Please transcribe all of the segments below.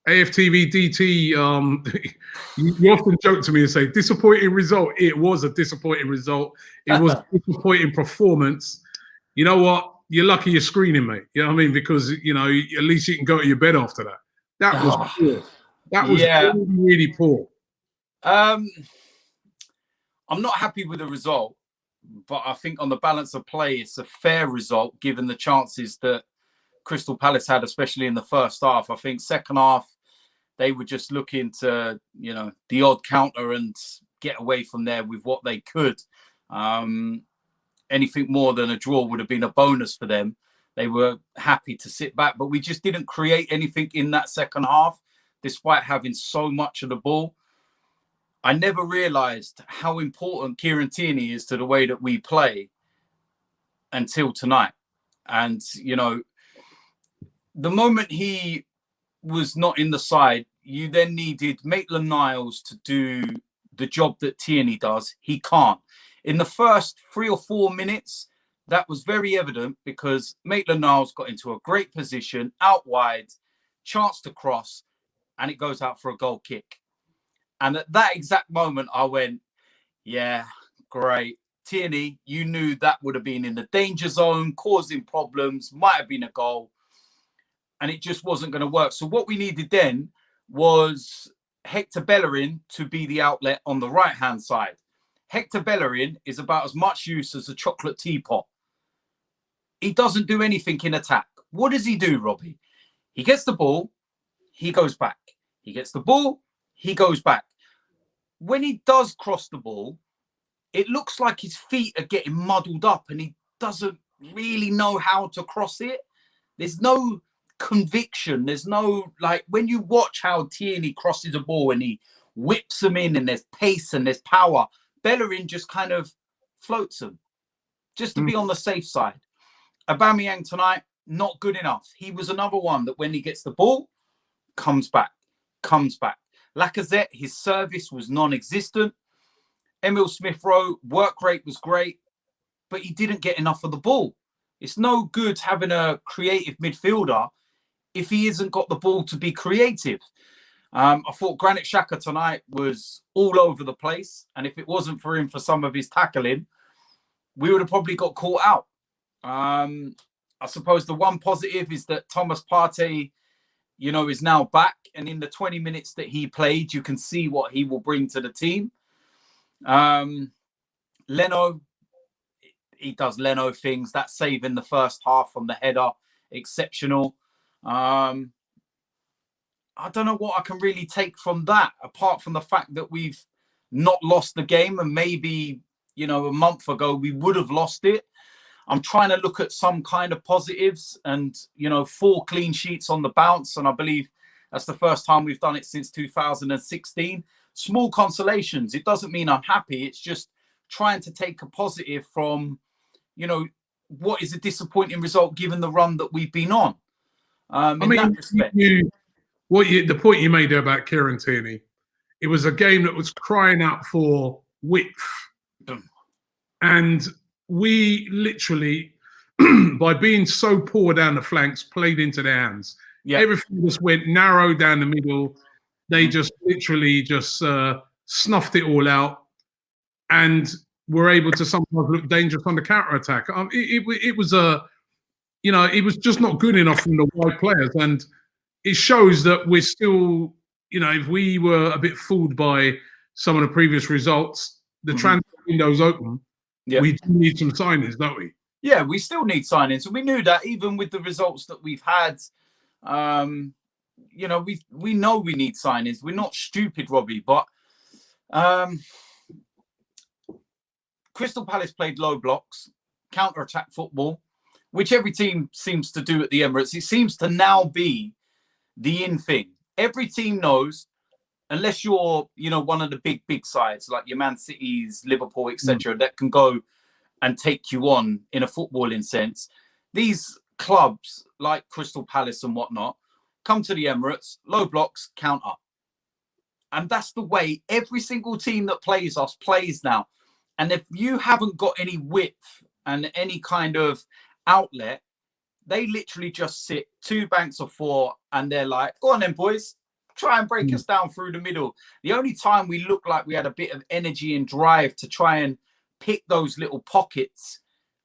AFTV DT, you often joke to me and say, disappointing result. It was a disappointing result. It was a disappointing performance. You know what? You're lucky you're screening, mate. You know what I mean? Because, you know, at least you can go to your bed after that. That was poor. That was really, really poor. I'm not happy with the result, but I think on the balance of play, it's a fair result given the chances that Crystal Palace had, especially in the first half. I think second half, they were just looking to, you know, the odd counter and get away from there with what they could. Anything more than a draw would have been a bonus for them. They were happy to sit back, but we just didn't create anything in that second half, despite having so much of the ball. I never realised how important Kieran Tierney is to the way that we play until tonight. And, you know, the moment he was not in the side, you then needed Maitland-Niles to do the job that Tierney does. He can't. In the first 3 or 4 minutes, that was very evident because Maitland-Niles got into a great position, out wide, chance to cross, and it goes out for a goal kick. And at that exact moment, I went, yeah, great. Tierney, you knew that would have been in the danger zone, causing problems, might have been a goal. And it just wasn't going to work. So what we needed then was Hector Bellerin to be the outlet on the right-hand side. Hector Bellerin is about as much use as a chocolate teapot. He doesn't do anything in attack. What does he do, Robbie? He gets the ball, he goes back. He gets the ball, he goes back. When he does cross the ball, it looks like his feet are getting muddled up and he doesn't really know how to cross it. There's no conviction. There's no, like, when you watch how Tierney crosses a ball and he whips them in and there's pace and there's power, Bellerin just kind of floats them just to be on the safe side. Aubameyang tonight, not good enough. He was another one that when he gets the ball, comes back. Lacazette, his service was non-existent. Emile Smith-Rowe, work rate was great, but he didn't get enough of the ball. It's no good having a creative midfielder if he hasn't got the ball to be creative. I thought Granit Xhaka tonight was all over the place. And if it wasn't for him for some of his tackling, we would have probably got caught out. I suppose the one positive is that Thomas Partey, you know, is now back. And in the 20 minutes that he played, you can see what he will bring to the team. Leno, he does Leno things. That save in the first half from the header, exceptional. I don't know what I can really take from that, apart from the fact that we've not lost the game. And maybe, you know, a month ago, we would have lost it. I'm trying to look at some kind of positives and, you know, 4 clean sheets on the bounce. And I believe that's the first time we've done it since 2016. Small consolations. It doesn't mean I'm happy. It's just trying to take a positive from, you know, what is a disappointing result given the run that we've been on. That respect. The point you made there about Kieran Tierney, it was a game that was crying out for width. And we literally, by being so poor down the flanks, played into their hands. Yeah. Everything just went narrow down the middle. They just literally just snuffed it all out and were able to sometimes look dangerous on the counter-attack. It was it was just not good enough from the wide players. And it shows that we're still, you know, if we were a bit fooled by some of the previous results, the transfer window's open. Yeah. We do need some signings, don't we? Yeah, we still need signings. And we knew that even with the results that we've had, you know, we know we need signings. We're not stupid, Robbie, but Crystal Palace played low blocks, counter-attack football, which every team seems to do at the Emirates. It seems to now be the in thing. Every team knows, unless you're, you know, one of the big sides like your Man Cities, Liverpool, etc., that can go and take you on in a footballing sense. These clubs like Crystal Palace and whatnot come to the Emirates, low blocks, counter. And that's the way every single team that plays us plays now. And if you haven't got any width and any kind of outlet, they literally just sit 2 banks of 4 and they're like, go on then, boys. try and break us down through the middle. The only time we looked like we had a bit of energy and drive to try and pick those little pockets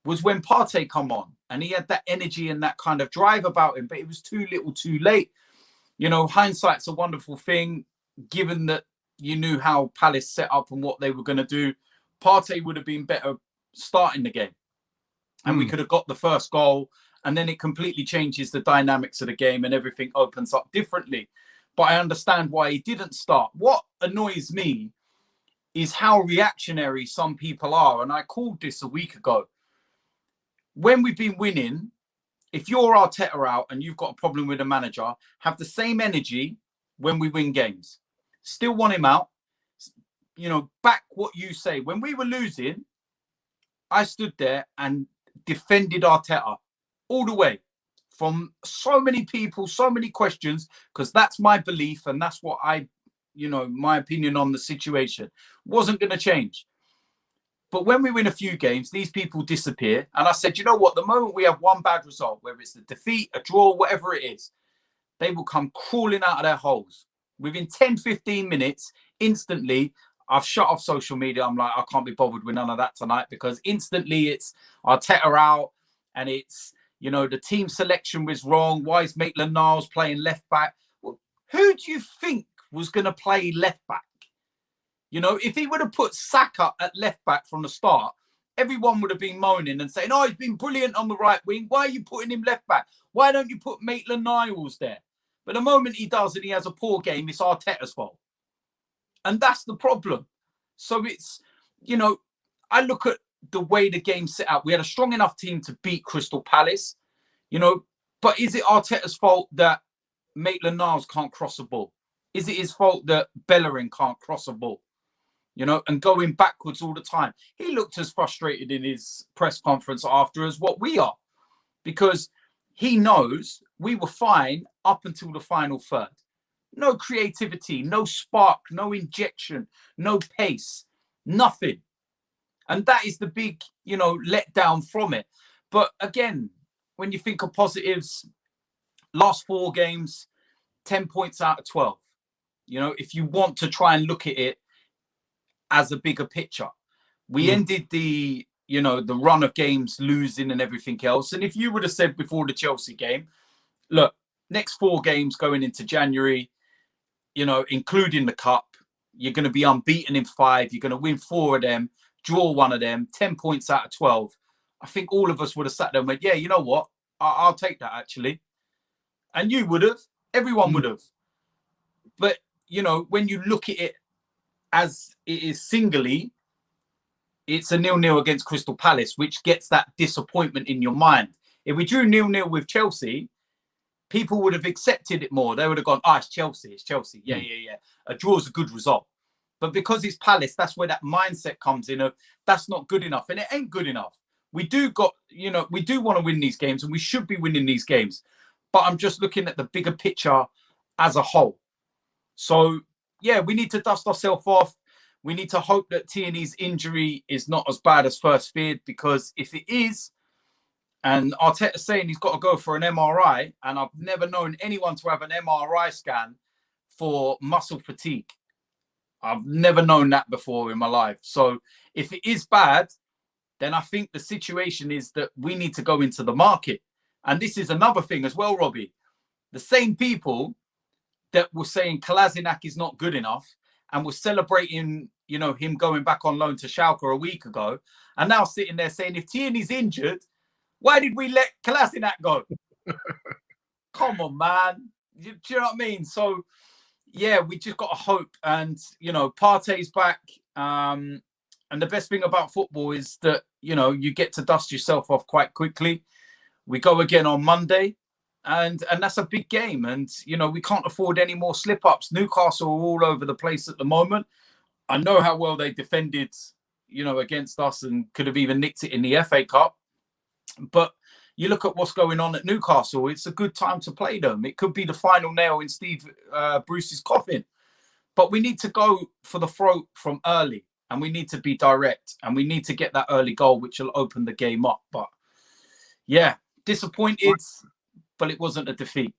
was when Partey come on, and he had that energy and that kind of drive about him, but it was too little too late. You know, hindsight's a wonderful thing, given that you knew how Palace set up and what they were going to do. Partey would have been better starting the game, and we could have got the first goal, and then it completely changes the dynamics of the game and everything opens up differently. But I understand why he didn't start. What annoys me is how reactionary some people are, and I called this a week ago. When we've been winning, if you're Arteta out and you've got a problem with a manager, have the same energy when we win games. Still want him out. You know, back what you say. When we were losing, I stood there and defended Arteta all the way, from so many people, so many questions, because that's my belief and that's what I, you know, my opinion on the situation wasn't going to change. But when we win a few games, these people disappear. And I said, you know what? The moment we have one bad result, whether it's a defeat, a draw, whatever it is, they will come crawling out of their holes. Within 10, 15 minutes, instantly, I've shut off social media. I'm like, I can't be bothered with none of that tonight, because instantly it's Arteta out and it's, you know, the team selection was wrong. Why is Maitland-Niles playing left back? Well, who do you think was going to play left back? You know, if he would have put Saka at left back from the start, everyone would have been moaning and saying, oh, he's been brilliant on the right wing. Why are you putting him left back? Why don't you put Maitland-Niles there? But the moment he does and he has a poor game, it's Arteta's fault. And that's the problem. So it's, you know, I look at the way the game set out. We had a strong enough team to beat Crystal Palace, you know, but is it Arteta's fault that Maitland-Niles can't cross a ball? Is it his fault that Bellerin can't cross a ball? You know, and going backwards all the time. He looked as frustrated in his press conference after as what we are, because he knows we were fine up until the final third. No creativity, no spark, no injection, no pace, nothing. And that is the big, you know, letdown from it. But again, when you think of positives, last 4 games, 10 points out of 12. You know, if you want to try and look at it as a bigger picture, we ended the, you know, the run of games losing and everything else. And if you would have said before the Chelsea game, look, next 4 games going into January, you know, including the cup, you're going to be unbeaten in 5. You're going to win 4 of them, draw 1 of them, 10 points out of 12. I think all of us would have sat there and went, yeah, you know what? I'll take that, actually. And you would have. Everyone would have. But, you know, when you look at it as it is singly, it's a 0-0 against Crystal Palace, which gets that disappointment in your mind. If we drew 0-0 with Chelsea, people would have accepted it more. They would have gone, it's Chelsea, it's Chelsea. Yeah. A draw is a good result. But because it's Palace, that's where that mindset comes in of that's not good enough. And it ain't good enough. We do want to win these games, and we should be winning these games. But I'm just looking at the bigger picture as a whole. So, yeah, we need to dust ourselves off. We need to hope that Tierney's injury is not as bad as first feared, because if it is, and Arteta's saying he's got to go for an MRI, and I've never known anyone to have an MRI scan for muscle fatigue. I've never known that before in my life. So if it is bad, then I think the situation is that we need to go into the market. And this is another thing as well, Robbie. The same people that were saying Kolasinac is not good enough and were celebrating, you know, him going back on loan to Schalke a week ago, and now sitting there saying, if Tierney's injured, why did we let Kolasinac go? Come on, man. Do you know what I mean? So, yeah, we just got to hope. And, you know, Partey's back. And the best thing about football is that, you know, you get to dust yourself off quite quickly. We go again on Monday. And that's a big game. And, you know, we can't afford any more slip-ups. Newcastle are all over the place at the moment. I know how well they defended, you know, against us and could have even nicked it in the FA Cup. But you look at what's going on at Newcastle, it's a good time to play them. It could be the final nail in Steve Bruce's coffin. But we need to go for the throat from early, and we need to be direct, and we need to get that early goal, which will open the game up. But, yeah, disappointed, but it wasn't a defeat.